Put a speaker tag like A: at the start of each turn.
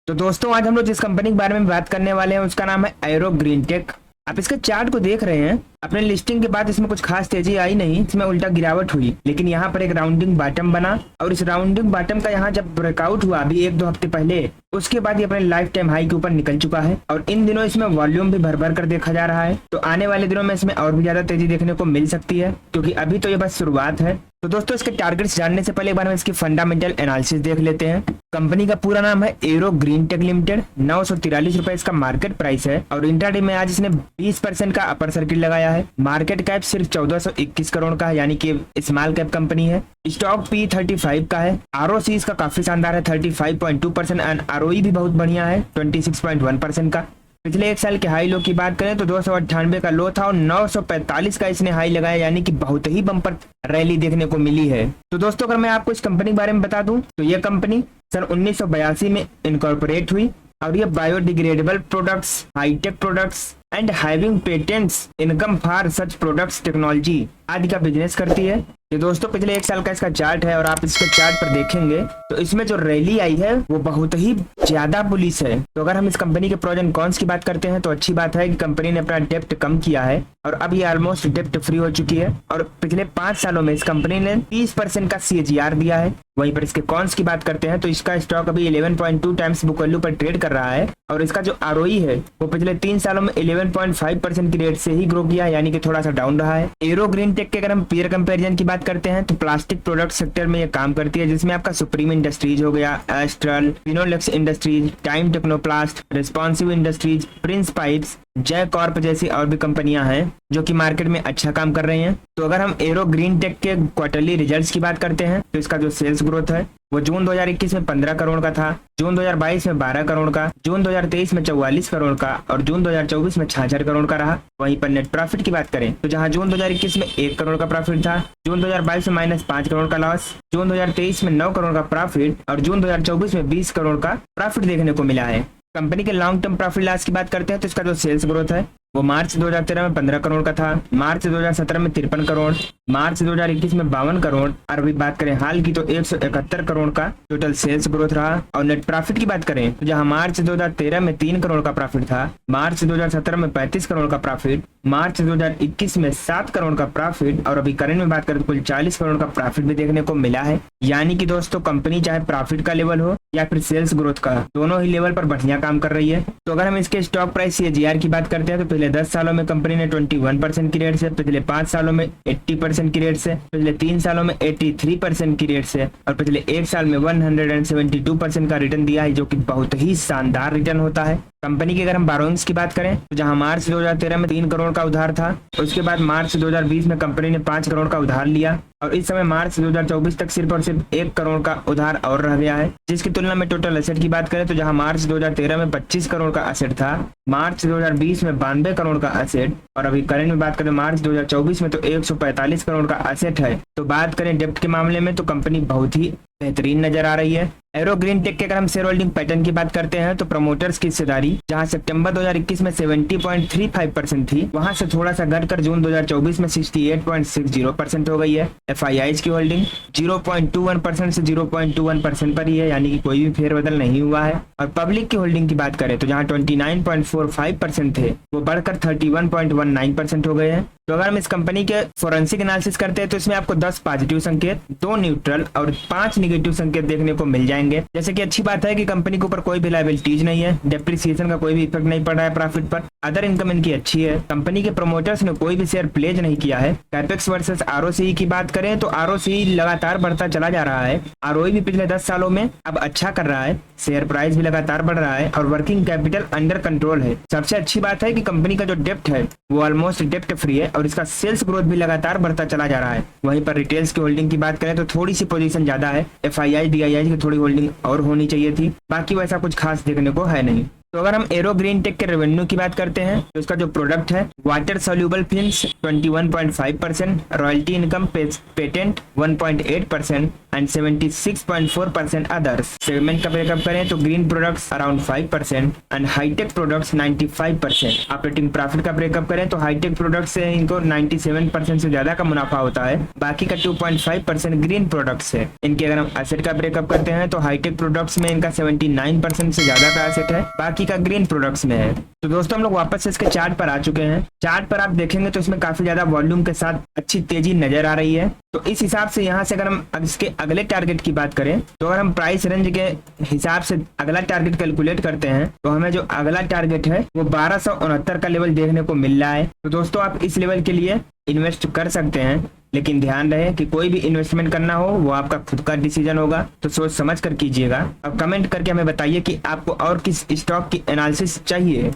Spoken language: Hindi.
A: तो दोस्तों आज हम लोग जिस कंपनी के बारे में बात करने वाले हैं उसका नाम है एरो ग्रीन टेक। आप इसके चार्ट को देख रहे हैं। अपने लिस्टिंग के बाद इसमें कुछ खास तेजी आई नहीं, इसमें उल्टा गिरावट हुई, लेकिन यहाँ पर एक राउंडिंग बॉटम बना और इस राउंडिंग बॉटम का यहाँ जब ब्रेकआउट हुआ अभी 1-2 हफ्ते पहले, उसके बाद ये अपने लाइफ टाइम हाई के ऊपर निकल चुका है और इन दिनों इसमें वॉल्यूम भी भर भर कर देखा जा रहा है। तो आने वाले दिनों में इसमें और भी ज्यादा तेजी देखने को मिल सकती है, क्योंकि अभी तो ये बस शुरुआत है। तो दोस्तों इसके टारगेट्स जानने से पहले एक बार हम इसकी फंडामेंटल एनालिसिस देख लेते हैं। कंपनी का पूरा नाम है एरो ग्रीन टेक लिमिटेड। 943 रुपए इसका मार्केट प्राइस है और इंट्राडे में आज इसने 20% का अपर सर्किट लगाया है। मार्केट कैप सिर्फ 1421 करोड़ का है, यानी कि स्मॉल कैप कंपनी है। स्टॉक पी 35 का है। आरओसी इसका काफी शानदार है 35.2% एंड आरओई भी बहुत बढ़िया है 26.1% का। पिछले एक साल के हाई लो की बात करें तो 298 का लो था और 945 का इसने हाई लगाया, यानी कि बहुत ही बम्पर रैली देखने को मिली है। तो दोस्तों अगर मैं आपको इस कंपनी के बारे में बता दूं तो यह कंपनी सन 1982 में इनकॉर्पोरेट हुई और ये biodegradable products, high tech products and having patents, income for such products, technology आदि का बिजनेस करती है। ये दोस्तों पिछले एक साल का इसका चार्ट है और आप इसके चार्ट पर देखेंगे तो इसमें जो रैली आई है वो बहुत ही ज्यादा बुलिश है। तो अगर हम इस कंपनी के प्रोज एंड कॉन्स की बात करते हैं तो अच्छी बात है कि कंपनी ने अपना डेप्ट कम किया है और अब ये ऑलमोस्ट डेप्ट फ्री हो चुकी है और पिछले 5 सालों में इस कंपनी ने 30% का CAGR दिया है। वहीं पर इसके कॉन्स की बात करते हैं तो इसका स्टॉक अभी 11.2 टाइम्स बुक वैल्यू पर ट्रेड कर रहा है और इसका जो ROE है वो पिछले 3 सालों में 11.5% की रेट से ही ग्रो किया है, यानी कि थोड़ा सा डाउन रहा है। एरो ग्रीन टेक के अगर हम पीयर कंपैरिजन की बात करते हैं तो प्लास्टिक प्रोडक्ट सेक्टर में ये काम करती है, जिसमें आपका सुप्रीम इंडस्ट्रीज हो गया, astral, Finolex industries, time Technoplast, responsive industries, Prince pipes, जय कॉर्प जैसी और भी कंपनियां हैं जो कि मार्केट में अच्छा काम कर रही हैं। तो अगर हम एरो ग्रीन टेक के क्वार्टरली रिजल्ट्स की बात करते हैं तो इसका जो सेल्स ग्रोथ है वो जून 2021 में 15 करोड़ का था, जून 2022 में 12 करोड़ का, जून 2023 में 44 करोड़ का और जून 2024 में 66 करोड़ का रहा। वहीं पर नेट प्रॉफिट की बात करें तो जहां जून 2021 में 1 करोड़ का प्रॉफिट था, जून 2022 में -5 करोड़ का लॉस, जून 2023 में 9 करोड़ का प्रॉफिट और जून 2024 में 20 करोड़ का प्रॉफिट देखने को मिला है। कंपनी के लॉन्ग टर्म प्रॉफिट लॉस की बात करते हैं तो इसका जो सेल्स ग्रोथ है वो मार्च 2013 में 15 करोड़ का था, मार्च 2017 में 53 करोड़, मार्च 2021 में 52 करोड़ और अभी बात करें हाल की तो 171 करोड़ का टोटल सेल्स ग्रोथ रहा। और नेट प्रॉफिट की बात करें तो जहां मार्च 2013 में 3 करोड़ का प्रॉफिट था, मार्च 2017 में 35 करोड़ का प्रॉफिट, मार्च 2021 में 7 करोड़ का प्रॉफिट और अभी करंट में बात करें तो कुल 40 करोड़ का प्रॉफिट भी देखने को मिला है। यानी कि दोस्तों कंपनी चाहे प्रॉफिट का लेवल हो या फिर सेल्स ग्रोथ का, दोनों ही लेवल पर बढ़िया काम कर रही है। तो अगर हम इसके स्टॉक प्राइस CAGR की बात करते हैं तो पिछले 10 सालों में कंपनी ने 21% की रेट से, पिछले 5 सालों में 80% की रेट से, पिछले 3 सालों में 83% की रेट से और पिछले 1 साल में 172% का रिटर्न दिया है, जो कि बहुत ही शानदार रिटर्न होता है। कंपनी की अगर हम बोरोइंग्स की बात करें तो जहां मार्च 2013 में 3 करोड़ का उधार था, उसके बाद मार्च 2020 में कंपनी ने 5 करोड़ का उधार लिया और इस समय मार्च 2024 तक सिर्फ और सिर्फ 1 करोड़ का उधार और रह गया है। जिसकी तुलना में टोटल एसेट की बात करें तो जहां मार्च 2013 में 25 करोड़ का एसेट था, मार्च 2020 में 92 करोड़ का एसेट और अभी करंट में बात करें मार्च 2024 में तो 145 करोड़ का एसेट है। तो बात करें डेप्ट के मामले में तो कंपनी बहुत ही बेहतरीन नजर आ रही है। एरो ग्रीन टेक के अगर हम शेयर होल्डिंग पैटर्न की बात करते हैं तो प्रमोटर्स की हिस्सेदारी जहां सितंबर 2021 में 70.35% थी, वहां से थोड़ा सा घटकर जून 2024 में 68.60% हो गई है। FIIs की होल्डिंग 0.21% से 0.21% पर ही है, यानी कि कोई भी फेरबदल नहीं हुआ है। और पब्लिक की होल्डिंग की बात करें तो जहां 29.45% थे वो बढ़कर 31.19% हो गए हैं। तो अगर हम इस कंपनी के फोरेंसिक एनालिसिस करते हैं तो इसमें आपको 10 पॉजिटिव संकेत, 2 न्यूट्रल और 5 नेगेटिव संकेत देखने को मिल जाएंगे। जैसे कि अच्छी बात है कि कंपनी के ऊपर कोई भी लायबिलिटीज नहीं है, डेप्रिसिएशन का कोई भी इफेक्ट नहीं पड़ रहा है प्रॉफिट पर, अदर इनकम इनकी अच्छी है। कंपनी के प्रमोटर्स ने कोई भी शेयर प्लेज नहीं किया है। कैपेक्स वर्सेस ROCE की बात करें तो ROCE लगातार बढ़ता चला जा रहा है, ROE भी पिछले 10 सालों में अब अच्छा कर रहा है, शेयर प्राइस भी लगातार बढ़ रहा है और वर्किंग कैपिटल अंडर कंट्रोल है। सबसे अच्छी बात है कि कंपनी का जो डेप्ट है वो ऑलमोस्ट डेप्ट फ्री है और इसका सेल्स ग्रोथ भी लगातार बढ़ता चला जा रहा है। वहीं पर रिटेल्स की होल्डिंग की बात करें तो थोड़ी सी पोजीशन ज्यादा है, FII DII की थोड़ी होल्डिंग और होनी चाहिए थी, बाकी वैसा कुछ खास देखने को है नहीं। तो अगर हम एरो ग्रीन टेक के रेवेन्यू की बात करते हैं तो इसका जो प्रोडक्ट है water soluble films 21.5%, royalty income patent 1.8% and 76.4% others. Segment का ब्रेकअप करें तो green products around 5% and high tech products 95%। Operating profit का ब्रेकअप करें तो हाईटेक प्रोडक्ट्स से इनको 97% से ज्यादा का मुनाफा होता है, बाकी का 2.5% ग्रीन प्रोडक्ट्स है। इनके अगर हम एसेट का ब्रेकअप करते हैं तो हाईटेक प्रोडक्ट्स में इनका 79% से ज्यादा का एसेट है, बाकी का ग्रीन प्रोडक्ट्स में है। तो दोस्तों हम लोग वापस से इसके चार्ट पर आ चुके हैं। चार्ट पर आप देखेंगे तो इसमें काफी ज्यादा वॉल्यूम के साथ अच्छी तेजी नजर आ रही है। तो इस हिसाब से यहाँ से अगर हम इसके अगले टारगेट की बात करें तो अगर हम प्राइस रेंज के हिसाब से अगला टारगेट कैलकुलेट करते हैं तो हमें जो अगला टारगेट है वो 1269 का लेवल देखने को मिल रहा है। तो दोस्तों आप इस लेवल के लिए इन्वेस्ट कर सकते हैं, लेकिन ध्यान रहे कि कोई भी इन्वेस्टमेंट करना हो वो आपका खुद का डिसीजन होगा, तो सोच समझ कर कीजिएगा। अब कमेंट करके हमें बताइए कि आपको और किस स्टॉक की एनालिसिस चाहिए।